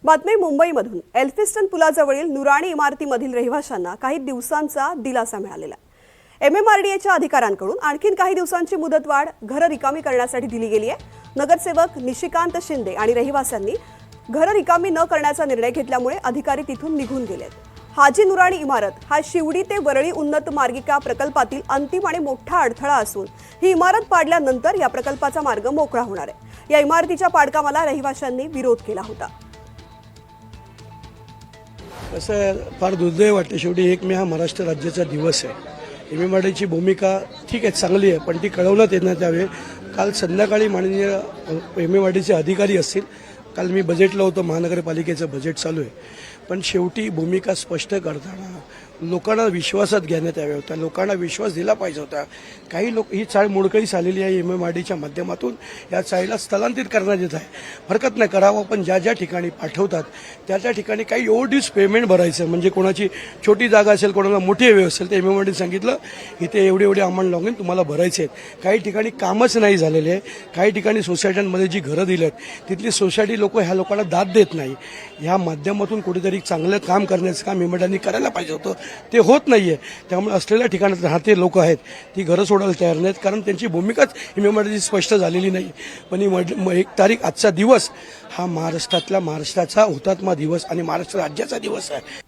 बातमी मुंबईमधून एल्फिस्टन पुलाजवळील नुराणी इमारतीमधील रहिवाशांना काही दिवसांचा दिलासा मिळालेला आहे। MMRDAच्या अधिकाऱ्यांकडून आणखीन काही दिवसांची मुदतवाढ घरं रिकामी करण्यासाठी दिली गेली आहे। नगरसेवक निशिकांत शिंदे आणि रहिवाशांनी घरं रिकामी न करण्याचा निर्णय घेतल्यामुळे अधिकारी तिथून निघून गेलेत। हाजी नुराणी इमारत हा शिवडी ते वरळी उन्नत मार्गिका प्रकल्पातील अंतिम आणि मोठा अडथळा असून ही इमारत पाडल्यानंतर या प्रकल्पाचा मार्ग मोकळा होणार आहे। या इमारतीच्या पाडकामाला रहिवाशांनी विरोध केला होता। कसं फार दुर्दैव वाटते, शेवटी 1 मे हा महाराष्ट्र राज्याचा दिवस आहे। MMRDAची भूमिका ठीक आहे, चांगली आहे, पण ती कळवण्यात येण्यात यावे। काल संध्याकाळी माननीय MMRDAचे अधिकारी असतील, काल मी बजेटला होतो, महानगरपालिकेचं बजेट चालू आहे, पण शेवटी भूमिका स्पष्ट करताना लोकांना विश्वासात घेण्यात यावे होता, लोकांना विश्वास दिला पाहिजे होता। काही लोक ही चाळ मोडकळीस आलेली आहे, MMRDAच्या माध्यमातून या चाळीला स्थलांतरित करण्यात येत आहे। हरकत नाही, करावं, पण ज्या ज्या ठिकाणी पाठवतात त्या त्या ठिकाणी काही ओव्हरड्यूज पेमेंट भरायचं, म्हणजे कोणाची छोटी जागा असेल, कोणाला मोठी हवी असेल तर MMRDAने सांगितलं इथे एवढे अमाऊंट लागेल, तुम्हाला भरायचे आहेत। काही ठिकाणी कामच नाही झालेले आहे, काही ठिकाणी सोसायट्यांमध्ये जी घरं दिली आहेत तिथली सोसायटी लोक ह्या लोकांना दाद देत नाही। ह्या माध्यमातून कुठेतरी चांगलं काम करण्याचं काम MMRDAने करायला पाहिजे होतं, ते होत नाहीये। त्यामुळे असलेल्या ठिकाणात राहते लोक आहेत ती घरं सोडायला तयार नाहीत, कारण त्यांची भूमिकाच MMRDAची स्पष्ट झालेली नाही। पण ही 1 तारीख आजचा दिवस हा महाराष्ट्राचा हुतात्मा दिवस आणि महाराष्ट्र राज्याचा दिवस आहे।